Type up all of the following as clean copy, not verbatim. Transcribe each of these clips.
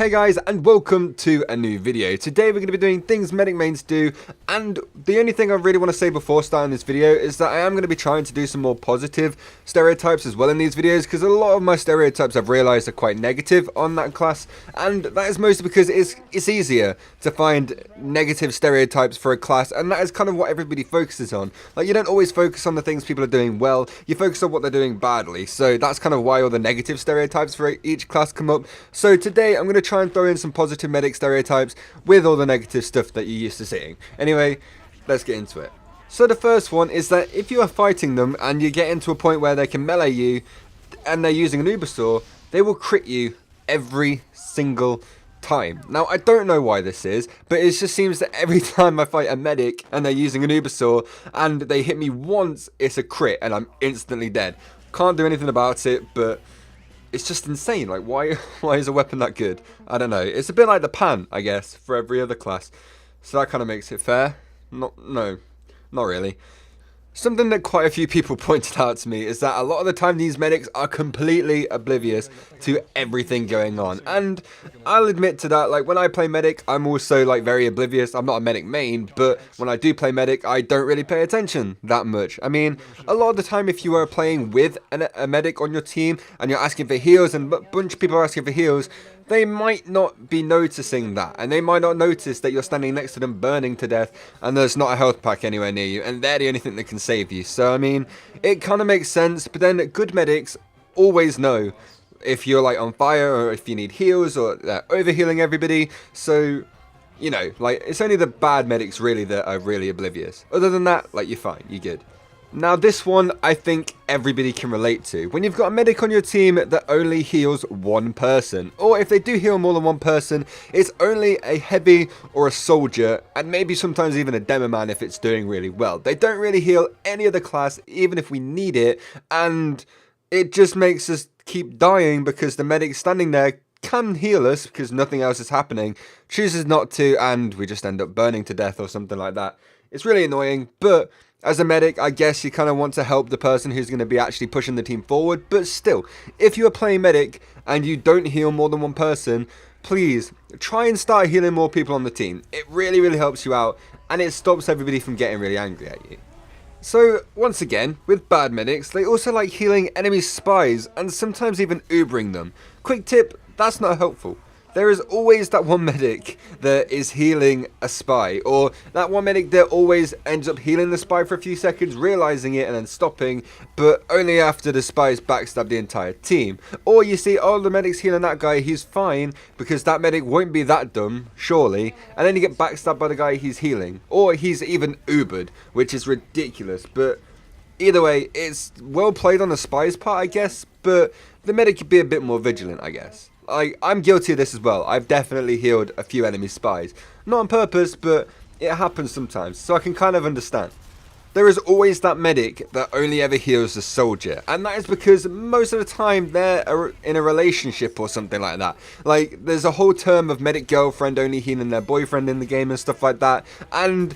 Hey guys, and welcome to a new video. Today we're going to be doing things medic mains do, and the only thing I really want to say before starting this video is that I am going to be trying to do some more positive stereotypes as well in these videos, because a lot of my stereotypes I've realised are quite negative on that class, and that is mostly because it's easier to find negative stereotypes for a class, and that is kind of what everybody focuses on. Like, you don't always focus on the things people are doing well, you focus on what they're doing badly, so that's kind of why all the negative stereotypes for each class come up. So today I'm going to try and throw in some positive medic stereotypes with all the negative stuff that you're used to seeing. Anyway, let's get into it. So the first one is that if you are fighting them and you get into a point where they can melee you and they're using an UBERSAW, they will crit you every single time. Now, I don't know why this is, but it just seems that every time I fight a medic and they're using an UBERSAW and they hit me once, it's a crit and I'm instantly dead. Can't do anything about it, but it's just insane. Like, why is a weapon that good? I don't know. It's a bit like the pan, I guess, for every other class. So that kind of makes it fair. No, not really. Something that quite a few people pointed out to me is that a lot of the time these medics are completely oblivious to everything going on. And I'll admit to that, like, when I play medic, I'm also, like, very oblivious. I'm not a medic main, but when I do play medic, I don't really pay attention that much. I mean, a lot of the time if you are playing with a medic on your team and you're asking for heals and a bunch of people are asking for heals, they might not be noticing that, and they might not notice that you're standing next to them burning to death and there's not a health pack anywhere near you, and they're the only thing that can save you. So I mean, it kind of makes sense, but then good medics always know if you're like on fire or if you need heals, or overhealing everybody. So, you know, like, it's only the bad medics really that are really oblivious. Other than that, like, you're fine, you're good. Now this one I think everybody can relate to. When you've got a medic on your team that only heals one person, or if they do heal more than one person, it's only a heavy or a soldier, and maybe sometimes even a demo man if it's doing really well. They don't really heal any other class even if we need it, and it just makes us keep dying because the medic standing there can heal us because nothing else is happening, chooses not to, and we just end up burning to death or something like that. It's really annoying, but as a medic, I guess you kind of want to help the person who's going to be actually pushing the team forward. But still, if you are playing medic and you don't heal more than one person, please try and start healing more people on the team. It really, really helps you out, and it stops everybody from getting really angry at you. So, once again, with bad medics, they also like healing enemy spies and sometimes even Ubering them. Quick tip, that's not helpful. There is always that one medic that is healing a spy, or that one medic that always ends up healing the spy for a few seconds, realizing it and then stopping, but only after the spy's backstabbed the entire team. Or you see, oh, the medic's healing that guy, he's fine, because that medic won't be that dumb, surely, and then you get backstabbed by the guy he's healing. Or he's even Ubered, which is ridiculous, but either way, it's well played on the spy's part, I guess, but the medic could be a bit more vigilant, I guess. I'm guilty of this as well. I've definitely healed a few enemy spies. Not on purpose, but it happens sometimes, so I can kind of understand. There is always that medic that only ever heals the soldier, and that is because most of the time they're in a relationship or something like that. Like, there's a whole term of medic girlfriend only healing their boyfriend in the game and stuff like that, and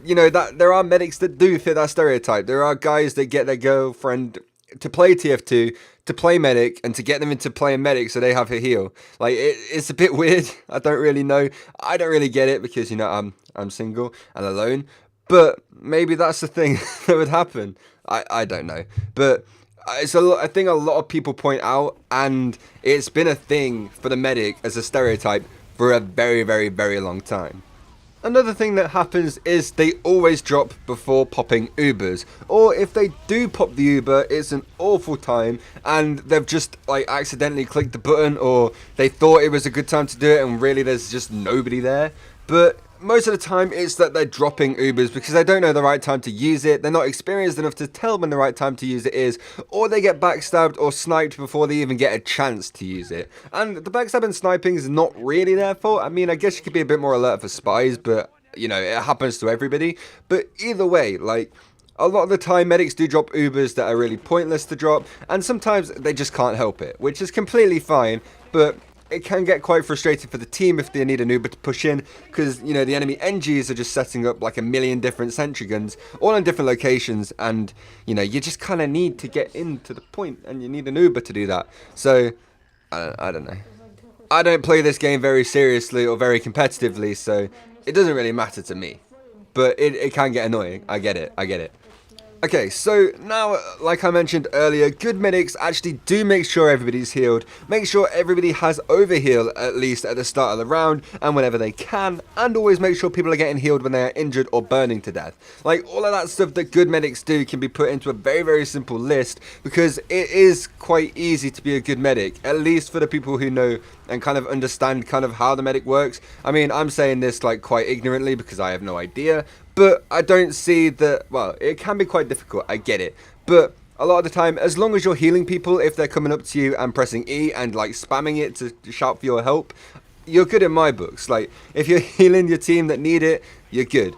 you know that there are medics that do fit that stereotype. There are guys that get their girlfriend to play TF2, to play medic, and to get them into playing medic so they have a heal. Like, it's a bit weird. I don't really know. I don't really get it because, you know, I'm single and alone. But maybe that's the thing that would happen. I don't know. But it's I think a lot of people point out, and it's been a thing for the medic as a stereotype for a very, very, very long time. Another thing that happens is they always drop before popping Ubers, or if they do pop the Uber, it's an awful time and they've just like accidentally clicked the button, or they thought it was a good time to do it and really there's just nobody there. But most of the time it's that they're dropping Ubers because they don't know the right time to use it, they're not experienced enough to tell when the right time to use it is, or they get backstabbed or sniped before they even get a chance to use it. And the backstab and sniping is not really their fault. I mean, I guess you could be a bit more alert for spies, but you know, it happens to everybody. But either way, like, a lot of the time medics do drop Ubers that are really pointless to drop, and sometimes they just can't help it, which is completely fine, but it can get quite frustrating for the team if they need an Uber to push in, because, you know, the enemy NGs are just setting up like a million different sentry guns, all in different locations, and, you know, you just kind of need to get into the point, and you need an Uber to do that. So, I don't know. I don't play this game very seriously or very competitively, so it doesn't really matter to me. But it can get annoying. I get it. Okay, so now, like I mentioned earlier, good medics actually do make sure everybody's healed, make sure everybody has overheal at least at the start of the round and whenever they can, and always make sure people are getting healed when they are injured or burning to death. Like, all of that stuff that good medics do can be put into a very, very simple list, because it is quite easy to be a good medic, at least for the people who know and kind of understand kind of how the medic works. I mean, I'm saying this like quite ignorantly because I have no idea, but I don't see that, well, it can be quite difficult, I get it, but a lot of the time, as long as you're healing people, if they're coming up to you and pressing E and like spamming it to shout for your help, you're good in my books. Like, if you're healing your team that need it, you're good.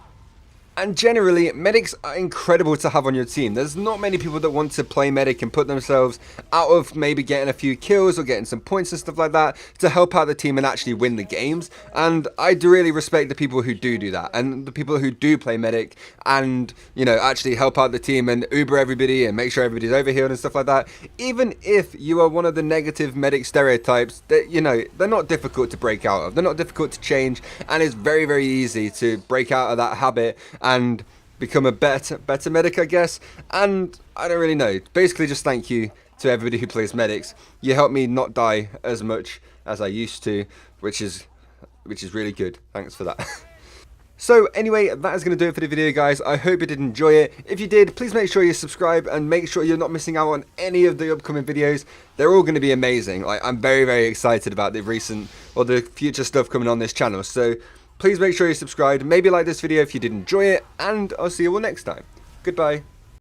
And generally, medics are incredible to have on your team. There's not many people that want to play medic and put themselves out of maybe getting a few kills or getting some points and stuff like that to help out the team and actually win the games. And I do really respect the people who do that, and the people who do play medic and, you know, actually help out the team and Uber everybody and make sure everybody's overhealed and stuff like that. Even if you are one of the negative medic stereotypes, that, you know, they're not difficult to break out of. They're not difficult to change, and it's very, very easy to break out of that habit and become a better medic, I guess. And I don't really know. Basically, just thank you to everybody who plays medics. You help me not die as much as I used to, which is really good. Thanks for that. So anyway, that is going to do it for the video, guys. I hope you did enjoy it. If you did, please make sure you subscribe and make sure you're not missing out on any of the upcoming videos. They're all going to be amazing. Like, I'm very, very excited about the recent or the future stuff coming on this channel. So please make sure you're subscribed. Maybe like this video if you did enjoy it, and I'll see you all next time. Goodbye.